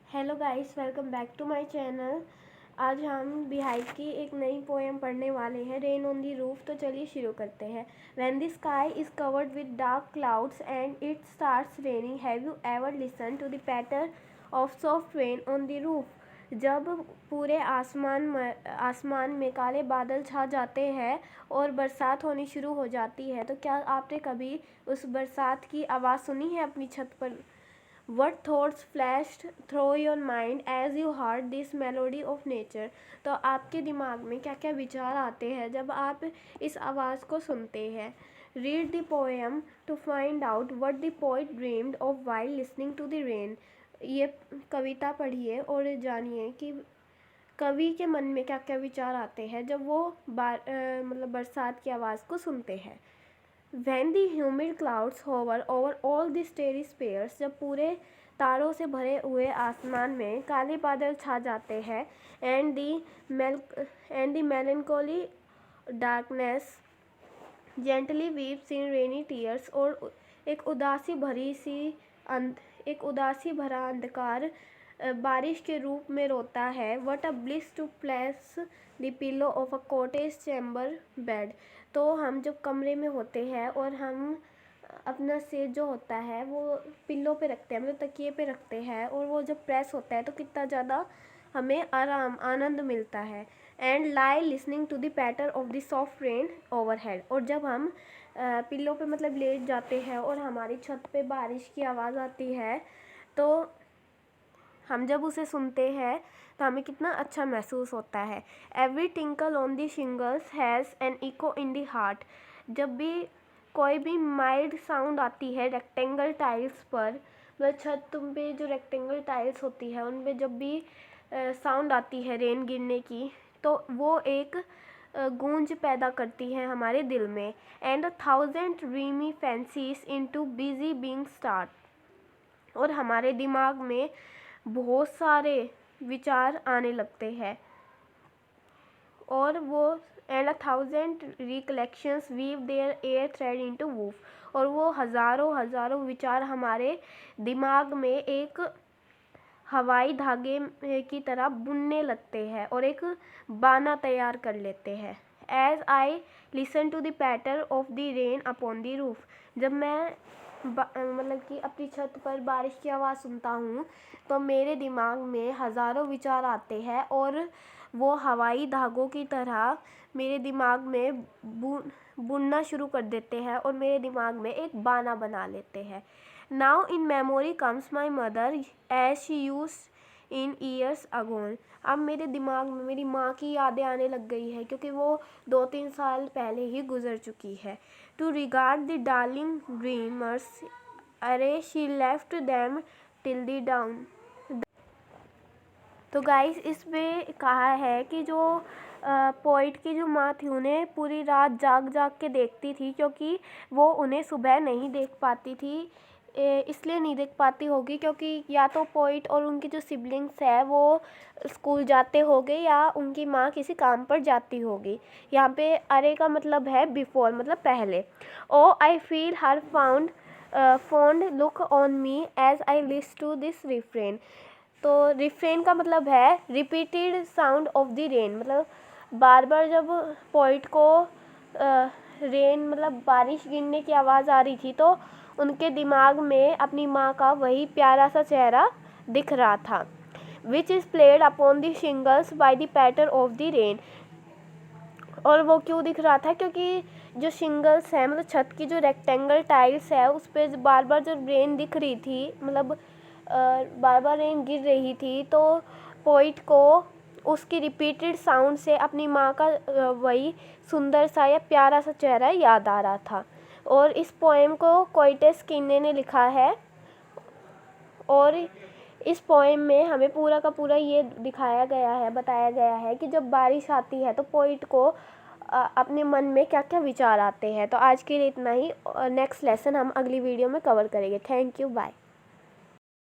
Hello guys, welcome back to my channel. आज हम beehive की एक नई पोएम पढ़ने वाले हैं, रेन ऑन दी रूफ। तो चलिए शुरू करते हैं। When the sky is covered with dark clouds and it starts raining, have you ever listen to the patter of soft rain on the roof. जब पूरे आसमान में काले बादल छा जाते हैं और बरसात होनी शुरू हो जाती है, तो क्या आपने कभी उस बरसात की आवाज़ सुनी है अपनी छत पर? What thoughts flashed through your mind as you heard this melody of nature? तो आपके दिमाग में क्या क्या विचार आते हैं जब आप इस आवाज़ को सुनते हैं? Read the poem to find out what the poet dreamed of while listening to the rain. ये कविता पढ़िए और जानिए कि कवि के मन में क्या क्या विचार आते हैं जब वो मतलब बरसात की आवाज़ को सुनते हैं। When the humid clouds hover over all the starry spheres, जब पूरे तारों से भरे हुए आसमान में काले बादल छा जाते हैं, and the melancholy darkness gently weeps in rainy tears, और एक उदासी भरा अंधकार बारिश के रूप में रोता है। What a bliss to place the pillow of a cottage chamber bed. तो हम जब कमरे में होते हैं और हम अपना सिर जो होता है वो पिल्लो पे रखते हैं, मतलब तकिए पे रखते हैं, और वो जब प्रेस होता है तो कितना ज़्यादा हमें आनंद मिलता है। And lie listening to the patter of the soft rain overhead. और जब हम पिल्लो पे मतलब लेट जाते हैं और हमारी छत पे बारिश की आवाज़ आती है, तो हम जब उसे सुनते हैं तो हमें कितना अच्छा महसूस होता है। Every tinkle on the shingles has an echo in the heart. जब भी कोई भी माइल्ड साउंड आती है रेक्टेंगल टाइल्स पर, मतलब छत पे जो रेक्टेंगल टाइल्स होती है उन पे जब भी साउंड आती है रेन गिरने की, तो वो एक गूंज पैदा करती है हमारे दिल में। And 1,000 dreamy fancies into busy being start. और हमारे दिमाग में बहुत सारे विचार आने लगते हैं, और वो and 1,000 recollections weave their air thread into woof. और वो हज़ारों विचार हमारे दिमाग में एक हवाई धागे की तरह बुनने लगते हैं और एक बाना तैयार कर लेते हैं। As I listen to the patter of the rain upon the roof. जब मैं मतलब कि अपनी छत पर बारिश की आवाज़ सुनता हूँ तो मेरे दिमाग में हज़ारों विचार आते हैं, और वो हवाई धागों की तरह मेरे दिमाग में बुनना शुरू कर देते हैं और मेरे दिमाग में एक बाना बना लेते हैं। Now in memory comes my mother as she use in years agone. अब मेरे दिमाग में मेरी माँ की यादें आने लग गई है, क्योंकि वो 2-3 साल पहले ही गुजर चुकी है। To regard the darling dreamers, अरे she left them till the dawn. तो गाइस, इसमें कहा है कि जो पोइट की जो माँ थी उन्हें पूरी रात जाग के देखती थी, क्योंकि वो उन्हें सुबह नहीं देख पाती थी। इसलिए नहीं देख पाती होगी क्योंकि या तो पोइट और उनकी जो सिबलिंग्स है वो स्कूल जाते होंगे या उनकी माँ किसी काम पर जाती होगी। यहाँ पे अरे का मतलब है बिफोर, मतलब पहले। Oh I feel her fond look on me as I list to this refrain. तो रिफ्रेन का मतलब है repeated sound of the rain, मतलब बार बार जब पोइट को रेन मतलब बारिश गिरने की आवाज़ आ रही थी तो उनके दिमाग में अपनी माँ का वही प्यारा सा चेहरा दिख रहा था। Which is played upon the shingles by the patter of the rain. और वो क्यों दिख रहा था? क्योंकि जो शिंगल्स है, मतलब छत की जो रेक्टेंगल टाइल्स है, उस पर बार बार जो रेन दिख रही थी, मतलब बार बार रेन गिर रही थी, तो पोइट को उसकी रिपीटेड साउंड से अपनी माँ का वही सुंदर सा या प्यारा सा चेहरा याद आ रहा था। और इस पोएम को कोइटेस किन्ने ने लिखा है, और इस पोएम में हमें पूरा का पूरा ये दिखाया गया है, बताया गया है कि जब बारिश आती है तो पोइट को अपने मन में क्या क्या विचार आते हैं। तो आज के लिए इतना ही। नेक्स्ट लेसन हम अगली वीडियो में कवर करेंगे। Thank you, bye.